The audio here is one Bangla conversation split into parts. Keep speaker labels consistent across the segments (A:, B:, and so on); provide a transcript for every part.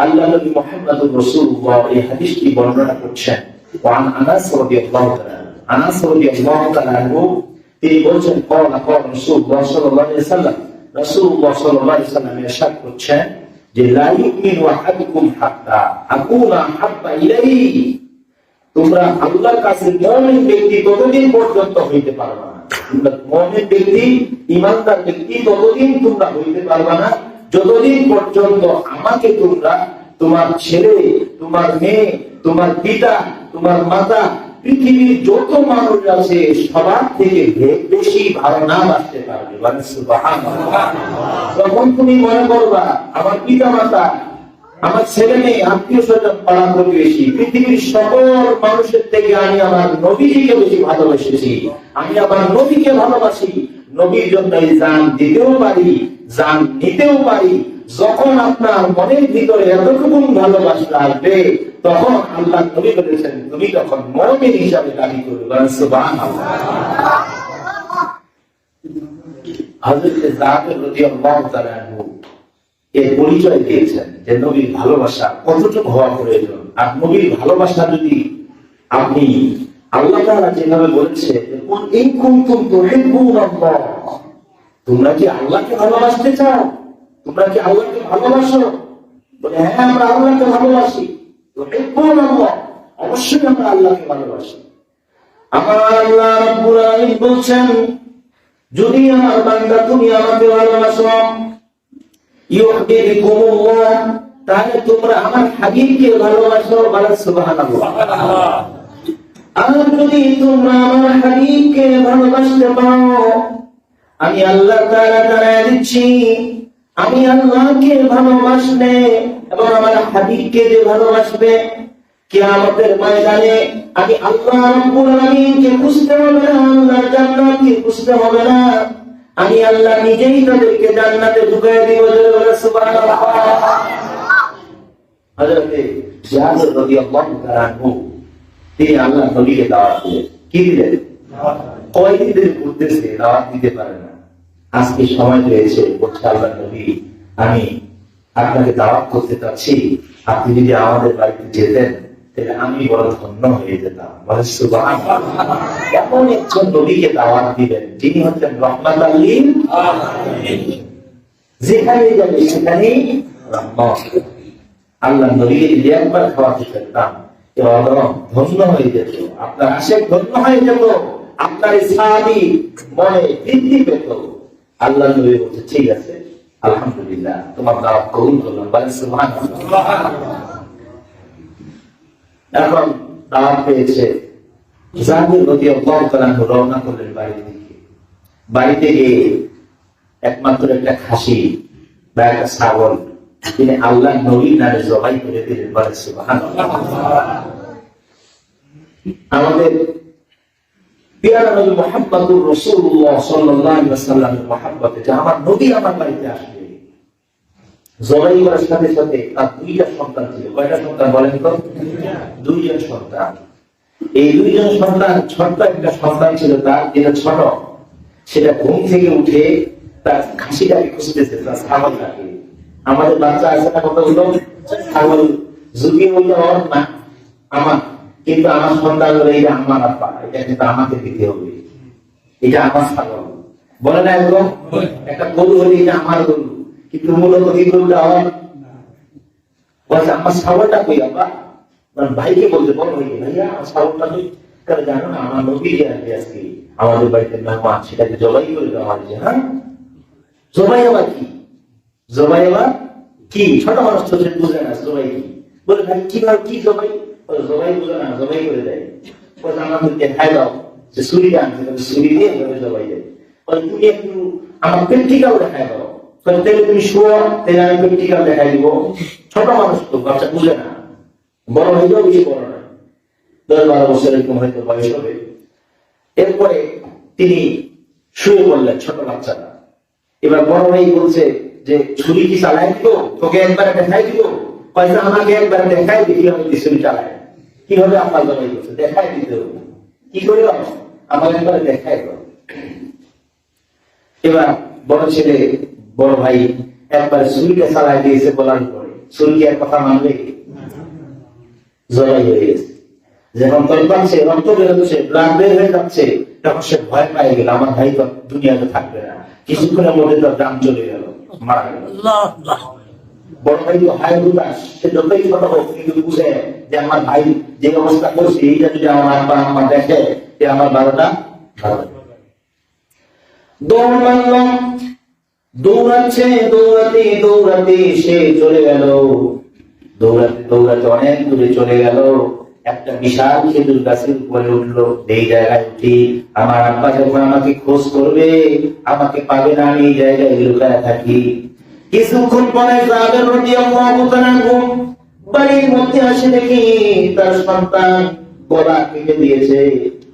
A: আল্লাহ নবী মুহাম্মদুর রাসূলুল্লাহ এই হাদিসটি বর্ণনা করছেন। ওয়ান আনাস রাদিয়াল্লাহু তাআলা, আনাস রাদিয়াল্লাহু তাআলা তিনি বলেছেন ক্বালা রাসূলুল্লাহ সাল্লাল্লাহু আলাইহি ওয়াসাল্লাম, রাসূলুল্লাহ সাল্লাল্লাহু আলাইহি ওয়াসাল্লাম ইরশাদ করছেন যে লা ইউমিনু আহাদুকুম হাত্তা আকুনা হাব্বা ইলাইহি, তোমরা আল্লাহর কাছে মুমিন ব্যক্তি ততদিন পর্যন্ত হইতে পারবে না, তোমরা মুমিন ব্যক্তি ঈমানদার ব্যক্তি ততদিন তোমরা হইতে পারবে না যতদিন পর্যন্ত আমাকে তোমরা তোমার ছেলে, তোমার মেয়ে, তোমার পিতা, তোমার মাতা, পৃথিবীর যত মানুষ আছে সবার থেকে বেশি ভালো না বাঁচতে পারবে। সুবহানাল্লাহ। তখন তুমি মনে করবা আমার পিতা মাতা, আমার ছেলে মেয়ে, আত্মীয় স্বজন, পাড়া প্রতিবেশী, পৃথিবীর সকল মানুষের থেকে আমি আমার নবীকে বেশি ভালোবেসেছি, আমি আমার নবীকে ভালোবাসি, নবীর জন্য জান দিতেও পারি, জান নিতেও পারি। যখন আপনার মনের ভিতরে এতটুকু ভালোবাসা আসবে তখন আল্লাহ নবী বলেছেন তুমি তখন মুমিন হিসাবে দাবি করবে। সুবহানাল্লাহ। হযরত জাবের রাদিয়াল্লাহু তাআলা এর পরিচয় দিয়েছেন যে নবীর ভালোবাসা কতটুকু হওয়া প্রয়োজন। আর নবীর ভালোবাসা যদি আপনি আল্লাহ তাআলা যেভাবে বলেছে ইন কুনতুম তুহিব্বুনাল্লাহ, তোমরা কি আল্লাহকে ভালোবাসতে চাও, তোমরা কি আল্লাহকে ভালোবাসো? বলে হ্যাঁ আমরা আল্লাহকে ভালোবাসি। তুহিব্বুনাল্লাহ, অবশ্যই আমরা আল্লাহকে ভালোবাসি। আমার আল্লাহ রাব্বুল আলামিন বলছেন যদি আমার বান্দা তুমি আমাকে ভালোবাসো ইউহিব্বুকুমুল্লাহ, তাহলে তোমরা আমার হাবিবকে ভালোবাসো। বলো সুবহানাল্লাহ। আর যদি তোমরা আমার হাবিবকে ভালোবাসতে পারো আমি আল্লাহ তাআলা জানায় দিচ্ছি আমি আল্লাহকে ভালোবাসলে এবং আমার হাবিবকে যে ভালোবাসবে কিয়ামতের ময়দানে আমি আল্লাহ রাব্বুল আলামিনকে খুঁজতে হবে না, আল্লাহর জান্নাতকে খুঁজতে হবে না, আমি আল্লাহ নিজেই তাদেরকে জান্নাতে ঢুকিয়ে দিব। সুবহানাল্লাহ। হযরত জাবের রাদিয়াল্লাহু তাআলা তিনি আল্লাহ নবীকে দাওয়াত দিলেন। কি দিলেন? কয়দিন ধরে ঘুরতেছে, দাওয়াত দিতে পারে না। আজকে সময় পেয়েছে, বলছে আল্লাহ নবী আমি আপনাকে দাওয়াত করতে চাচ্ছি, আপনি যদি আমাদের বাড়িতে যেতেন তাহলে আমি বড় ধন্য হয়ে যেতাম। বলে সুবহানাল্লাহ। এমন একজন নবীকে দাওয়াত দিবেন যিনি হচ্ছেন রাহমাতাল লিল আলামিন, যেখানে যাবে সেখানেই রহমত। আল্লাহ নবীকে যদি একবার খাওয়াতে পারতাম ধন্য হয়ে যেত, আপনার আশেক ধন্য হয়ে যেত, আপনার সাহাবী মনে তৃপ্তি পেত। আল্লাহ নবী বলছে ঠিক আছে আলহামদুলিল্লাহ তোমার দাওয়াত কবুল করলাম। বলে সুবহানাল্লাহ। এখন দাওয়াত পেয়েছে, জাবের রাদিয়াল্লাহু তাআলা রওনা করলেন বাড়ির দিকে। বাড়িতে গিয়ে একমাত্র একটা খাসি বা একটা ছাগল তিনি আল্লাহ নবীর নামে জবাই করে দিলেন। বলে সুবহানাল্লাহ। আমাদের প্রিয় নবী মুহাম্মদুর রাসূলুল্লাহ সাল্লাল্লাহু আলাইহি ওয়াসাল্লামের মহব্বতে যে আমার নবী আমার বাড়িতে আসবে, জবাই করার সাথে সাথে তার দুইটা সন্তান ছিল। কয়টা সন্তান বলেন তো? দুইজন সন্তান। এই দুইজন সন্তান, ছোট্ট একটা সন্তান ছিল তার, যেটা ছোট, সেটা ঘুম থেকে উঠে তার খাসিটাকে খুঁজতেছে, তার ছাগলটাকে। আমাদের বাচ্চা আছে না কতগুলো? ছাগল যদি হইলে ওর না আমার, কিন্তু আমার সন্তান হলে এটা আমার আব্বা, এটা কিন্তু আমাকে দিতে হবে, এটা আমার ছাগল। বলে না একদম? একটা গরু হলে এটা আমার গরু, কিন্তু মূলত এই গরুটা আমার। বলছে আমার ছাগলটা কই আব্বা? ভাইকে বলতে বল ভাইয়া আমার ছাগলটা কই? কারণ জানো না আমার নবী যে আজকে আমাদের বাড়িতে মেহমান, সেটাকে জবাই করে দেওয়া হয়েছে। হ্যাঁ জবাই আবার কি? জবাই আবার কি? ছোট মানুষ তো বুঝে না জবাই কি। বলে ভাই কিভাবে কি জবাই? জবাই বুঝে না, জবাই করে দেয়। বলে আমাদেরকে খাই দাও, যে ছুরিটা আনছে ছুরি দিয়ে জবাই দেয়। বলে তুমি একটু আমার প্র্যাকটিক্যাল দেখাই দাও। তাহলে তুমি শুয়ো, তাহলে আমি প্র্যাকটিক্যাল দেখাই দিব। ছোট মানুষ তো, বাচ্চা বুঝে না, বড় হয়ে যাও, বেশি বড় নয়, 10-12 বছর এরকম হয়তো বয়স হবে। এরপরে তিনি শুয়ে পড়লেন, ছোট বাচ্চাটা। এবার বড় ভাই বলছে যে ছুরি কি চালাই দিব, তোকে একবার দেখাই দিব? পয়সা আমাকে একবার দেখাই দিই আমি ছুরি চালাই। কিভাবে আপনার জবাই করছে দেখাই দিতে হবে। কি করে আমার একবার দেখাই দাও। এবার বড় ছেলে, বড় ভাই একবার ছুরিটা চালাই দিয়েছে বলার পরে ছুরি কি এক কথা মানবে? জবাই হয়ে গেছে। যখন তলপাচ্ছে, রক্ত বেরোচ্ছে, ব্লাড বের হয়ে যাচ্ছে, তখন সে ভয় পেয়ে গেল, আমার ভাই তো দুনিয়াতে থাকবে না। কিছুক্ষণের মধ্যে তার দাম চলে গেল, মারা গেল। বড় ভাই তো হায় উদাস, সে যতই ছোট হোক কিন্তু বুঝে যে আমার ভাই যে অবস্থা করছে এইটা যদি আমার আব্বা আম্মা দেখে যে আমার বারোটা দৌড় মারল। দৌড়াচ্ছে, দৌড়াতে দৌড়াতে সে চলে গেল। দৌড়াতে দৌড়াতে অনেক দূরে চলে গেল। একটা বিশাল খেজুর গাছের উপরে উঠলো। এই জায়গায় উঠি, আমার আব্বা যখন আমাকে খোঁজ করবে, আমাকে পাবে না, আমি এই জায়গায় লুকায় থাকি। কিছুক্ষণ পরে জাবের রাদিয়াল্লাহু তাআলা বাড়ির মধ্যে আসে, দেখি তার সন্তান গলা কেটে দিয়েছে,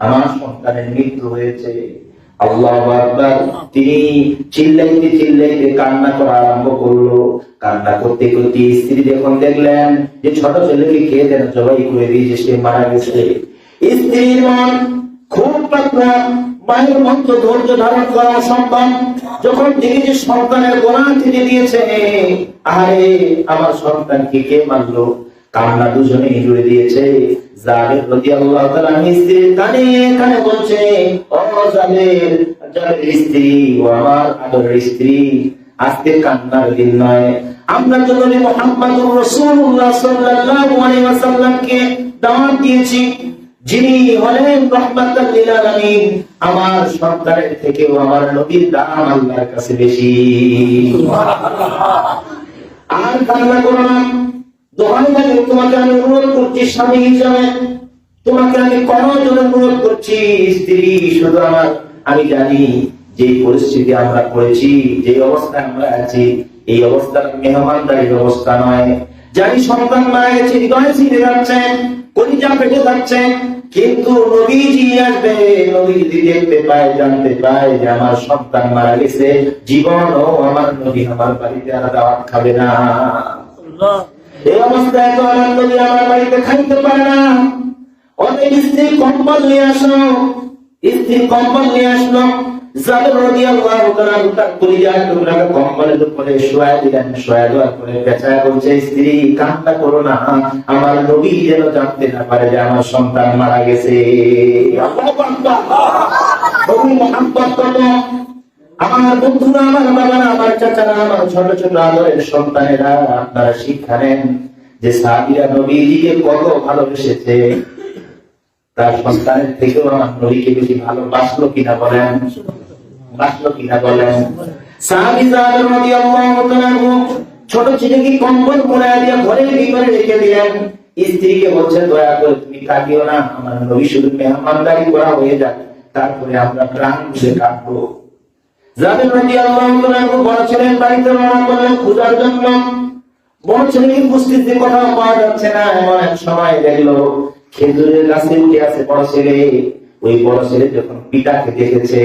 A: আমার সন্তানের মৃত্যু হয়েছে। আল্লাহু আকবার। তিনি চিল্লাইতে চিল্লাইতে কান্না করা আরম্ভ করলো। কান্না করতে করতে স্ত্রী যখন দেখলেন যে ছোট ছেলেকে কে যেন জবাই করে দিয়েছে, সে মারা গেছে, স্ত্রীর মন খুব পাতলা, মায়ের মতো ধৈর্য ধারণ করা অসম্ভব। যখন দেখেছে সন্তানের গোনা কেটে দিয়েছে, আরে আমার সন্তানকে কে মারলো, কান্না দুজনেই জুড়ে দিয়েছে। জাবের রাদিয়াল্লাহু তাআলা স্ত্রীর কানে কানে বলছে, ও জাবের, জাবের স্ত্রী, ও আমার আদরের স্ত্রী, আজকে কান্নার দিন নয়। আমরা তো নবী মুহাম্মদুর রাসূলুল্লাহ সাল্লাল্লাহু আলাইহি ওয়াসাল্লামকে দাওয়াত দিয়েছি, যিনি হলেন রাহমাতাল লিল আলামিন। আমার সন্তানের থেকেও আমার নবীর দাম আল্লাহর কাছে বেশি। আর কান্না করো না, দোহাই লাগে, তোমাকে আমি অনুরোধ করছি স্বামী হিসাবে, তোমাকে আমি করজোড়ে অনুরোধ করছি। স্ত্রী শুধু আমার, আমি জানি যে পরিস্থিতি আমরা পড়েছি, যে অবস্থায় আমরা আছি, এই অবস্থা মেহমানদারির অবস্থা নয়। জানি সন্তান মারা গেছে, হৃদয় ছিঁড়ে যাচ্ছে, কলিজা ফেটে যাচ্ছে, কিন্তু নবীজি আসবে, নবী যদি দেখতে পায়, জানতে পায় যে আমার সন্তান মারা গেছে, জীবনও আমার নবী আমার বাড়িতে আর দাওয়াত খাবে না। এই অবস্থায় তো আমার নবী আমার বাড়িতে খাইতে পারে না। অনেক স্ত্রী কম্বল নিয়ে আসো, স্ত্রী কম্বল নিয়ে আসলো। জাবের রাদিয়াল্লাহু তাআলা তার কলিজার টুকরাকে কম্বলের উপরে শোয়া দিলেন। শোয়া দেওয়ার পরে পেঁচায় বলছে, স্ত্রী কান্না করো না, আমার নবী যেন জানতে না পারে যে আমার সন্তান মারা গেছে। আল্লাহু আকবার। নবী মুহাম্মদ কত, আমার বন্ধুরা, আমার বাবারা, আমার চাচারা, আমার ছোট ছোট আদরের সন্তানেরা, আপনারা শিক্ষা নেন যে সাহাবীরা নবীজিকে কত ভালোবেসেছে। তার সন্তানের থেকেও আমার নবীকে বেশি ভালোবাসলো কিনা বলেন, বাসলো কিনা বলেন। সাহাবী জাবের রাদিয়াল্লাহু তাআলা ছোট ছেলেকে কম্বল মুড়ায় দিয়ে ঘরের ভিতরে রেখে দিলেন। স্ত্রীকে বলছে, দয়া করে তুমি কাঁদিও না, আমার নবী শুধু মেহমানদারি করা হয়ে যাক, তারপরে আমরা প্রাণ খুলে কাঁদবো। জাবের রাদিয়াল্লাহু তাআলা বড় ছেলের বাড়িতে রওনা করলেন খোঁজার জন্য। বড় ছেলেকে উপস্থিতি কোথাও পাওয়া যাচ্ছে না। এমন এক সময় দেখলো খেজুরের গাছে উঠে আছে বড় ছেলে। ওই বড় ছেলে যখন পিতাকে দেখেছে,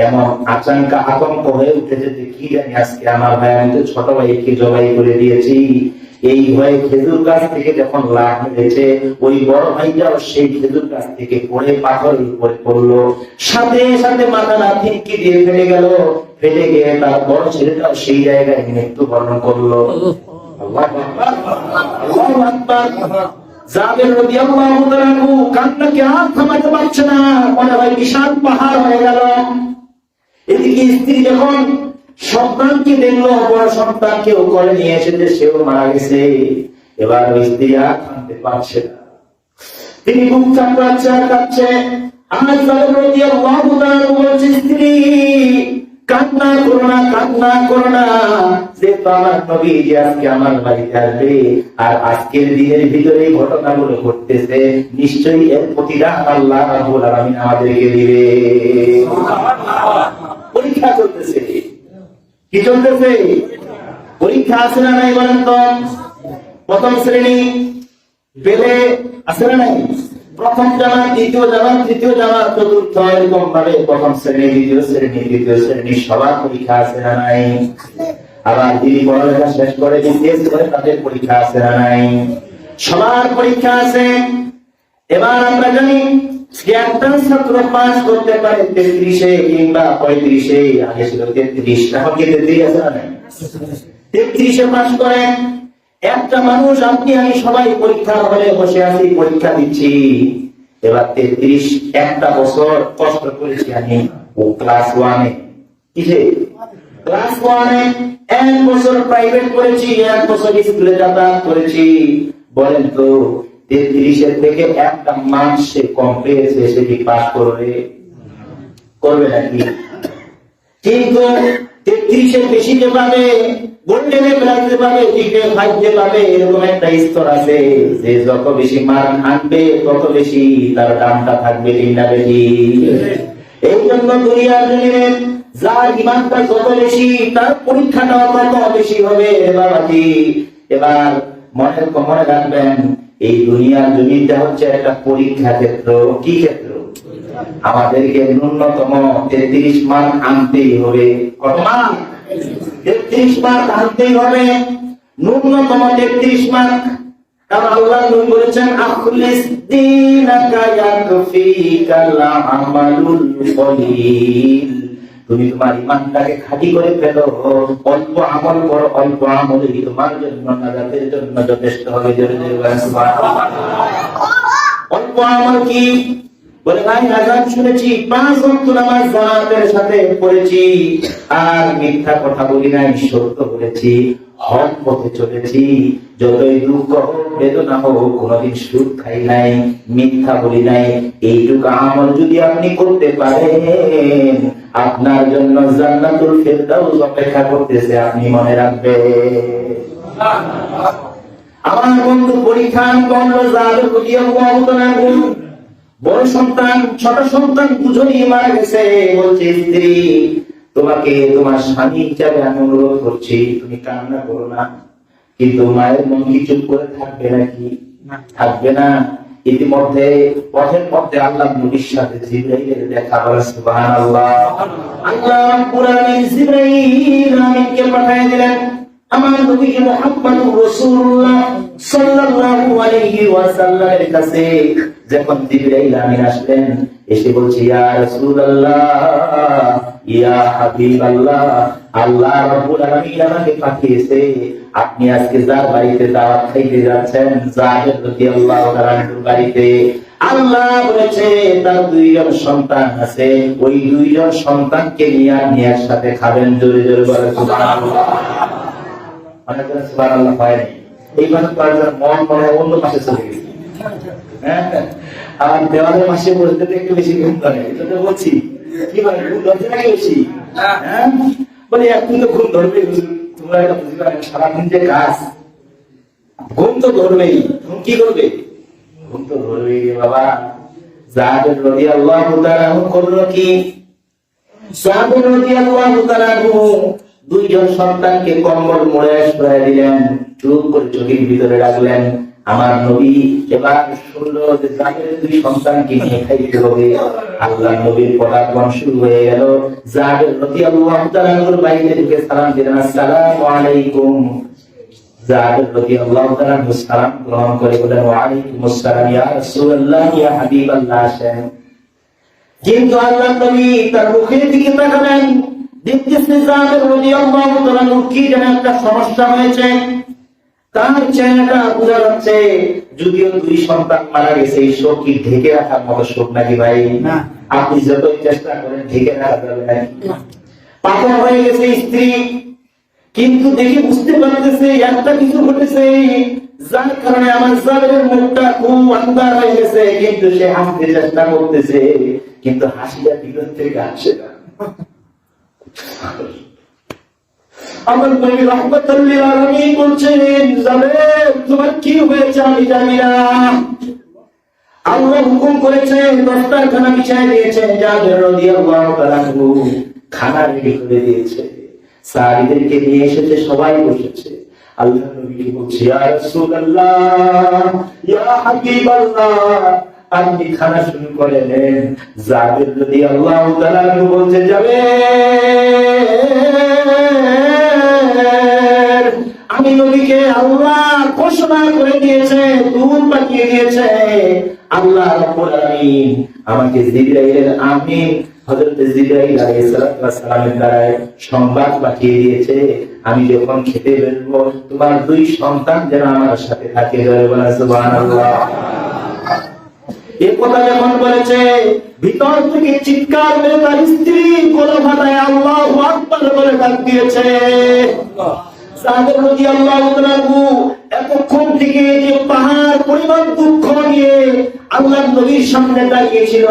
A: এমন আচমকা আতঙ্ক হয়ে উঠেছে যে কি জানি আজকে আমার ভাই, আমি তো ছোট ভাইকে জবাই করে দিয়েছি। এই ভয়ে খেজুর গাছ থেকে যখন লাফ মেরেছে, ওই বড় ভাইটাও সেই খেজুর গাছ থেকে পড়ে পাথরের উপরে পড়লো। সাথে সাথে মাথাটা ঠিককি দিয়ে ফেটে গেল। ফেটে গিয়ে তার বড় ছেলেটাও সেই জায়গায় মৃত্যুবরণ করলো। আল্লাহু আকবার, আল্লাহু আকবার। জাবের রাদিয়াল্লাহু তাআলা কান্নাকে আর থামাতে পারছে না, মনে হয় বিশাল পাহাড় হয়ে গেল। এদিকে স্ত্রী যখন সন্তানকে দেখলো, বড় সন্তানকেও করে নিয়ে এসেছে, সেও মারা গেছে। এবার ওই স্ত্রী আর থামতে পারছে না, তিনি বুক চাপড়াচ্ছে আর কাঁদছে। আমার জাবের রাদিয়াল্লাহু তাআলা বলছে, স্ত্রী কান্না করো না, কান্না করো না, যে আমার নবী যে আজকে আমার বাড়িতে আসবে, আর আজকের দিনের ভিতরে ঘটনাগুলো ঘটতেছে, নিশ্চয়ই এর প্রতিদান আল্লাহ রাব্বুল আলামিন আমাদেরকে দিবে। পরীক্ষা চলতেছে, কি চলতেছে? পরীক্ষা আছে না নাই বলেন তো? প্রথম শ্রেণী পেলে আছে না নাই? প্রথম জামাত, দ্বিতীয় জামাত, তৃতীয় জামাত, চতুর্থ, এরকম ভাবে প্রথম শ্রেণী, দ্বিতীয় শ্রেণী, তৃতীয় শ্রেণী সবার পরীক্ষা আছে না নাই? আবার যিনি পড়ালেখা শেষ করে বিসিএস করে তাদের পরীক্ষা আছে না নাই? সবার পরীক্ষা আছে। এবার আমরা জানি একটা ছাত্র পাস করতে পারে 33-এ কিংবা 35-এ, আগে ছিল 33, এখন কি 33 আছে না নাই? 33-এ পাস করেন। একটা মানুষ, আপনি আমি সবাই পরীক্ষার হলে বসে আছি, পরীক্ষা দিচ্ছি। এবার 33 একটা বছর কষ্ট করেছি আমি ক্লাস 1-এ। কিসে? ক্লাস 1-এ 1 বছর প্রাইভেট করেছি, 1 বছর স্কুলে যাতায়াত করেছি। বলেন তো 33-এর থেকে একটা মার্কস সে কম পেয়েছে, সে কি পাস করবে? করবে নাকি? কিন্তু 33-এর বেশি যে পাবে, গোল্ডেনে প্রাইজে পাবে, জিকে 5 যে পাবে, এরকম একটা স্তর আছে যে যত বেশি মার্ক আনবে তত বেশি তার দামটা থাকবে। ঠিক না বেশি? এই জন্য দুনিয়ার জমিনে যার ইমানটা যত বেশি তার পরীক্ষাটাও তত বেশি হবে বাবাজি। এবার মনে রাখবেন, এই দুনিয়ার জমিটা হচ্ছে একটা পরীক্ষা ক্ষেত্র। কি ক্ষেত্র? আমাদেরকে ন্যূনতম 33 মার্ক আনতেই হবে। কত মার্ক? 33 মার্ক আনতেই হবে, ন্যূনতম 33 মার্ক। কারণ আল্লাহ নবী বলেছেন, আখলিস দীনাকা ইয়াকফিকাল আমালুল কলিল। তুমি তোমার ইমানটাকে খাঁটি করে ফেলো, অল্প আমল করো, অল্প আমলই তোমার জন্য নাজাতের জন্য যথেষ্ট হবে। জোরে জোরে বলেন সুবহানাল্লাহ। অল্প আমল কি? বলে ভাই আযান শুনেছি, 5 ওয়াক্ত নামাজ জামাতের সাথে পড়েছি, আর মিথ্যা কথা বলি নাই, সত্য বলেছি, হক পথে চলেছি, যতই দুঃখ হোক বেদনা হোক কোনদিন সুদ খাই নাই, মিথ্যা বলি নাই। এইটুকু আমল যদি আপনি করতে পারেন, আপনার জন্য জান্নাতুল ফেরদাউস অপেক্ষা করতেছে, আপনি মনে রাখবেন। আমার বন্ধু পরীক্ষা করলো, যাদের রাদিয়াল্লাহু তাআলা বড় সন্তান, ছোট সন্তান দুজনেই মারা গেছে। বলছে, স্ত্রী তোমাকে তোমার স্বামী হিসাবে আমি অনুরোধ করছি, তুমি কান্না করো না। কিন্তু মায়ের মন কি চুপ করে থাকবে নাকি? থাকবে না। ইতিমধ্যে পথের মধ্যে আল্লাহ নবীর সাথে জিবরাইলের দেখা হলো। সুবহানাল্লাহ। আল্লাহ রাব্বুল আলামিন জিবরাইল আমিনকে পাঠিয়ে দিলেন আমার নবী মুহাম্মদুর রাসূলুল্লাহ সাল্লাল্লাহু আলাইহি ওয়াসাল্লামের কাছে। যখন জিবরাইল আমিন আসলেন, এসে বলছে, ইয়া রাসূলুল্লাহ, ইয়া হাবিবাল্লাহ, আল্লাহ রাব্বুল আলামিন আমাকে পাঠিয়েছে, আপনি আজকে যার বাড়িতে দাওয়াত খাইতে যাচ্ছেন, যায়েদ রাদিয়াল্লাহু তাআলার বাড়িতে, আল্লাহ বলেছে তার 2 জন সন্তান আছে, ওই 2 জন সন্তানকে নিয়ে আপনি একসাথে খাবেন। জোরে জোরে বলেন সুবহানাল্লাহ। অনেক সুবহানাল্লাহ হয় না। এইবার তার মন মনে অন্য পাশে চলে গেছে। আর দেওয়ালের মাসে বলতে একটু বেশি ঘুম ধরে, এটা তো বলছি। কি বলে, ঘুম ধরছে নাকি বেশি? বলে এখন তো ঘুম ধরবে, তোমরা এটা বুঝতে পারো, সারাদিন যে কাজ, ঘুম তো ধরবেই। ঘুম কি করবে? ঘুম তো ধরবেই বাবা। যাদের রাদিয়াল্লাহু তাআলা করলো কি? যাদের রাদিয়াল্লাহু তাআলা 2 জন সন্তানকে কম্বল মুড়ে শুয়ে দিলেন, চুপ করে চোখের ভিতরে রাখলেন। আমার নবী এবার শুনলো যে যাদের 2 সন্তানকে নিয়ে খাইতে হবে। আল্লাহ নবীর পদার্পণ শুরু হয়ে গেল। যাদের রাদিয়াল্লাহু তাআলার বাইরে ঢুকে সালাম দিলেন, আসসালামু আলাইকুম। যাদের রাদিয়াল্লাহু তাআলা সালাম গ্রহণ করে বলেন, ওয়া আলাইকুমুস সালাম ইয়া রাসূলুল্লাহ, ইয়া হাবিবাল্লাহ। কিন্তু আল্লাহ নবী তার মুখের দিকে তাকালেন, দেখতেছে যাদের রাদিয়াল্লাহু তাআলা কি যেন একটা সমস্যা হয়েছে। তার চেহারাটা বোঝা যাচ্ছে, যদিও 2 সন্তান মারা গেছে, এই শোক কি ঢেকে রাখার মতো শোক নাকি ভাই? না। আপনি যতই চেষ্টা করেন ঢেকে রাখা যাবে নাকি? পাগল হয়ে গেছে স্ত্রী, কিন্তু দেখে বুঝতে পারতেছে একটা কিছু ঘটেছে, যার কারণে আমার জালের মুখটা খুব আন্দার হয়ে গেছে। কিন্তু সে হাসতে চেষ্টা করতেছে, কিন্তু হাসিটা ভিতর থেকে আসে না। আমার নবী রাহমাতুল লিল আলামিন বলছেন, জালের তোমার কি হয়েছে আমি জানি না। আল্লাহ হুকুম করেছে, দস্তরখানা বিছায় দিয়েছে, যাদের রাদিয়াল্লাহু তাআলা খানা রেডি করে দিয়েছে, সাহাবীদেরকে নিয়ে এসেছে, সবাই বসেছে। আল্লাহ নবী বলছে, ইয়া রাসূলুল্লাহ, ইয়া হাবিবাল্লাহ, আপনি খানা শুরু করে নেন। যাদের রাদিয়াল্লাহু তাআলা বলছে, যাবে আমি নবীকে আল্লাহ ঘোষণা করে দিয়েছে, দূত পাঠিয়ে দিয়েছে। আল্লাহ রাব্বুল আলামিন আমাকে জিবরাইলের আমিন হযরত জিবরাইল আলাইহিস সালামের দ্বারা সংবাদ পাঠিয়ে দিয়েছে, আমি যখন খেতে বসবো তোমার দুই সন্তান যেন আমার সাথে থাকে। বলে সুবহানাল্লাহ। এই কথা যখন বলেছে, ভিতর থেকে চিৎকার মেরে তার স্ত্রী কোলে ভাটায় আল্লাহু আকবার বলে ডাক দিয়েছে। সাহাবা রাদিয়াল্লাহু তাআলা এতক্ষণ থেকে যে পাহাড় পরিমাণ দুঃখ নিয়ে আল্লাহর নবীর সামনে দাঁড়িয়েছিল,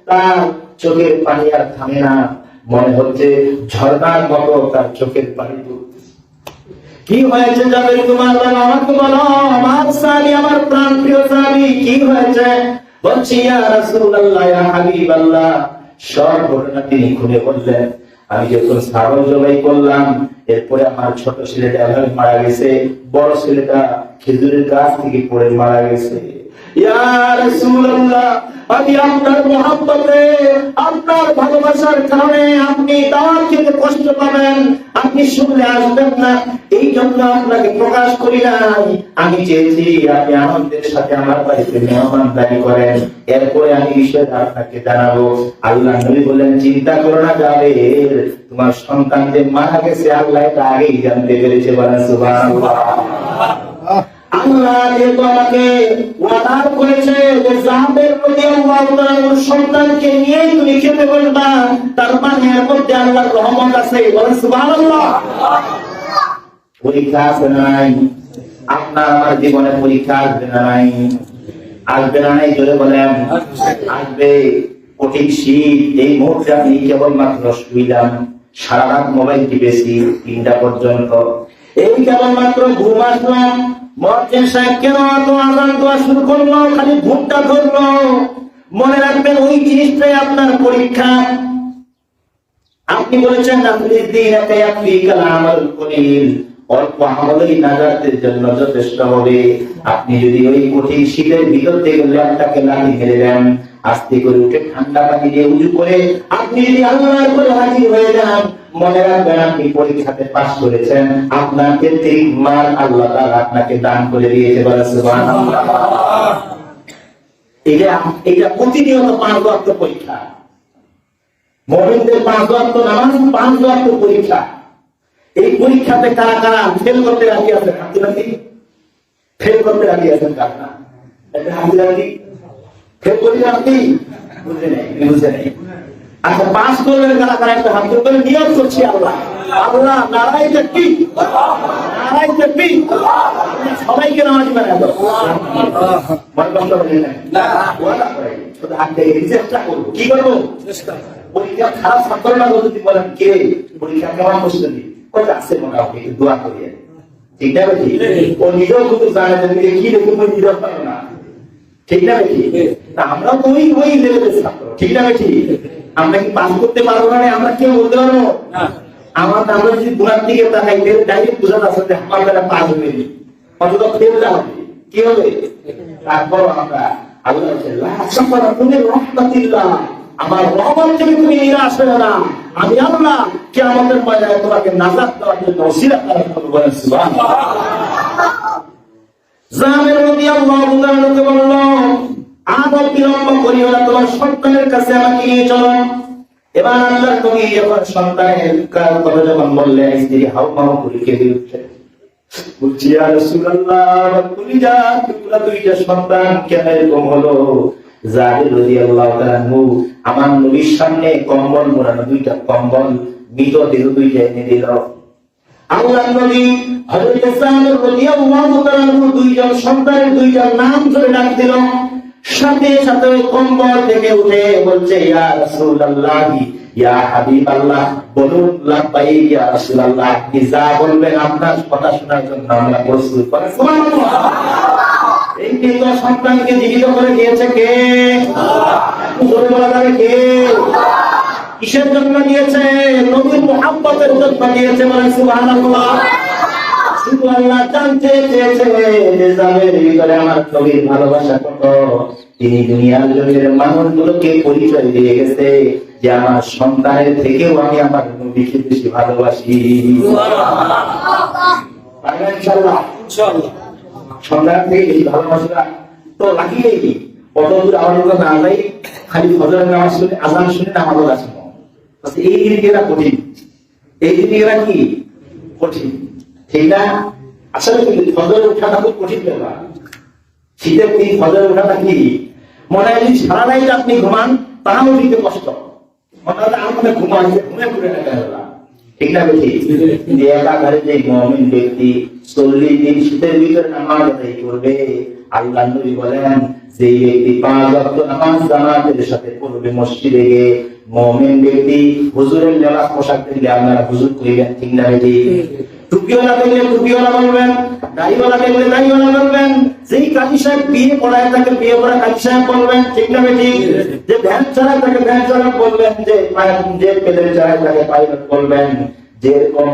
A: তার চোখের পানি আর থামে না, মনে হচ্ছে ঝর্ণার মতো তার চোখের পানি পড়তেছে। কি হয়েছে যাবে তোমার, আমাকে বলো, আমার সাহাবী, আমার প্রাণ প্রিয় সাহাবী, কি হয়েছে? বলছি ইয়া রাসূলুল্লাহ, ইয়া হাবিবাল্লাহ। সব ঘটনা তিনি খুলে বললেন। আমি যখন ছাগল জবাই করলাম, এরপরে আমার ছোট ছেলেটা এভাবে মারা গেছে, বড় ছেলেটা খেজুরের গাছ থেকে পড়ে মারা গেছে। ইয়া রাসূলুল্লাহ, আমি আপনার মহব্বতে, আপনার ভালোবাসার কারণে আপনি দাওয়াত খেতে কষ্ট পাবেন, আপনি শুনলে আসবেন না, এই জন্য আপনাকে প্রকাশ করি নাই। আমি চেয়েছি আপনি আনন্দের সাথে আমার বাড়িতে মেহমানদারি করেন, এরপরে আমি বিষয়টা আপনাকে জানাবো। আল্লাহ নবী বললেন, চিন্তা করো না জাবের, তোমার সন্তান যে মারা গেছে আল্লাহ এটা আগেই জানতে পেরেছে। বলেন সুবহানাল্লাহ। আল্লাহ যেহেতু আমাকে ওয়াদা করেছে যে জাবের রাদিয়াল্লাহু তাআলার সন্তানকে নিয়ে তুমি খেতে বলবা, তার মানে এর মধ্যে আল্লাহর রহমত আছে। বলেন সুবহানাল্লাহ। পরীক্ষা আছে না নাই? আপনার আমার জীবনে পরীক্ষা আসবে না নাই? আসবে না নাই? জোরে বলেন আসবে। কঠিন শীত, এই মুহূর্তে আমি কেবলমাত্র শুইলাম, সারা রাত মোবাইল টিপেছি 3টা পর্যন্ত, এই কেবলমাত্র ঘুম আসলাম। মুয়াজ্জিন সাহেব কেন এত আযান দেওয়া শুরু করলো, খালি ঘুমটা ধরলো। মনে রাখবেন ওই জিনিসটাই আপনার পরীক্ষা। আপনি বলেছেন অল্প আমলই নাজাতের জন্য যথেষ্ট হবে। আপনি যদি ওই কঠিন শীতের ভিতর থেকে ল্যাপটাকে লাঠি মেরে দেন, আস্তে করে উঠে ঠান্ডা পানি দিয়ে উজু করে আপনি যদি আল্লাহর উপরে হাজির হয়ে যান, মনে রাখবেন আপনি পরীক্ষাতে পাস করেছেন, আপনার ক্ষেত্রে মান আল্লাহ তাআলা আপনাকে দান করে দিয়েছে। বলে সুবহানাল্লাহ। এটা প্রতিনিয়ত 5 ওয়াক্ত পরীক্ষা। মুমিনদের 5 ওয়াক্ত নামাজ, 5 ওয়াক্ত পরীক্ষা। এই পরীক্ষাতে কারা কারা ফেল করতে রাজি আছেন? হাতে রাখি। ফেল করতে রাজি আছেন কারা? এটা হাতে রাখি। ফেল করি আপনি বুঝে নেই, বুঝে নেই। আচ্ছা, পাস করবেন কারা কারা? একটা হাত করে নিয়ত করছি আল্লাহ, আল্লাহ নারাই তাকবীর, নারাই তাকবীর, সবাইকে নামাজ বানায় দাও। মনে কষ্ট হবে না, ওয়াদা করে শুধু হাত দিয়ে চেষ্টা করব। কি করব? চেষ্টা। পরীক্ষা খারাপ ছাত্র না যদি বলেন কে পরীক্ষা কেমন প্রস্তুতি কত আছে, মোটামুটি একটু দোয়া করিয়ে, ঠিক না বেশি? ও নিজেও কিন্তু জানে যে কি দেখুন নিজেও পারো না, ঠিক না বেশি? আমরাও তো ওই লেভেলের ছাত্র, ঠিক না বেশি? আমরা কি পাস করতে পারবো না? আমরা কেউ বলতে পারবো না। আমরা যদি গুণার দিকে তাকাই, ডাইরেক্ট বোঝা যাচ্ছে আমার বেলা পাস হয়ে নি, অথচ ফেলটা হবে, কি হবে? তারপর আমরা আল্লাহ আমার রহমত থেকে তুমি নিরাশ হয়ে না, আমি আল্লাহ কিয়ামতের ময়দানে তোমাকে নাজাত দেওয়ার জন্য ওসিলা করব। বলেন সুবহানাল্লাহ। জাবের রাদিয়াল্লাহু তাআলা বলল, আদব বিলম্ব করিও না, তোমার সন্তানের কাছে আমাকে নিয়ে চলো। এবার আল্লাহর নবী যখন সন্তানের কথা যখন বললেন, স্ত্রী হাউমাউ করে কেঁদে উঠলেন। বলছি ইয়া রাসূলুল্লাহ, কলিজা টুকরা দুইটা সন্তান কেন এরকম হলো? জাবের রাদিয়াল্লাহু তাআলা আমার নবীর সামনে কম্বল মোড়ানো 2টা কম্বল, মৃতদেহ 2টা এনে দিল। আল্লাহর নবী হযরত জাবের রাদিয়াল্লাহু তাআলা 2জন সন্তানের 2টার নাম ধরে ডাক দিল। সাথে সাথে কম্বল থেকে উঠে বলছে, ইয়া রাসূলুল্লাহ, ইয়া হাবিবাল্লাহ, বলুন লাব্বাইক ইয়া রাসূলুল্লাহ, আপনি যা বলবেন আপনার কথা শোনার জন্য আমরা প্রস্তুত। সুবহানাল্লাহ। এই মৃত সন্তানকে জীবিত করে দিয়েছে কে? জোরে বলা যাবে কে? কিসের জন্য দিয়েছে? নবীর মুহাব্বতের জন্য দিয়েছে। বলেন সুবহানাল্লাহ। শুধু আল্লাহ জানতে চেয়েছে যে জাবের ভিতরে আমার নবীর ভালোবাসা কত। তিনি দুনিয়ার জমির মানুষগুলোকে পরিচয় দিয়ে গেছে যে আমার সন্তানের থেকেও আমি আমার নবীকে বেশি ভালোবাসি। ইনশাআল্লাহ, ইনশাআল্লাহ। সন্তান থেকে বেশি ভালোবাসা তো লাগিয়েই কত দূর আমার না যাই খালি ফজরের নামাজ শুনে আজান শুনে নামাজও আছে এই জিনিসটা কঠিন, এই জিনিসটা কি কঠিন, ঠিক না? আসলে কিন্তু ফজরে ওঠাটা খুব কঠিন ব্যাপার। শীতের দিন ফজরে ওঠাটা কি মনে হয় যদি সারা রাত আপনি ঘুমান তাহলে দিতে কষ্ট, মনে হয় আমাদের ঘুমাইছে ঘুমে ঘুরে না গেল, ঠিক না? বেশি যে একাধারে যে মুমিন ব্যক্তি 40 দিন শীতের ভিতরে নামাজ আদায় করবে, আল্লাহ নবী বলেন যে ব্যক্তি 5 ওয়াক্ত নামাজ জামাতের সাথে পড়বে মসজিদে গিয়ে, মুমিন ব্যক্তি হুজুরের লেবাস পোশাক দিলে আপনারা হুজুর কইবেন, ঠিক না? বেশি টুপিওয়ালা দেখলে টুপিওয়ালা বলবেন, দাড়িওয়ালা দেখলে দাড়িওয়ালা বলবেন, যেই কাজী সাহেব বিয়ে পড়ায় তাকে বিয়ে পড়া কাজী সাহেব বলবেন, ঠিক না? বেশি যে ভ্যান চালায় তাকে ভ্যান চালক বলবেন, যে প্লেন চালায় তাকে পাইলট বলবেন, যে কোন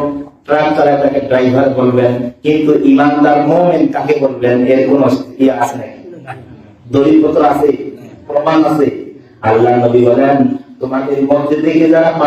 A: ট্রাক চালায় তাকে ড্রাইভার বলবেন, কিন্তু ইমানদার মুমিন কাকে বলবেন এর কোন স্থিতি আছে নাকি? দলিলপত্র আছে, প্রমাণ আছে? আল্লাহ নবী বলেন তোমাদের মধ্যে থেকে যারা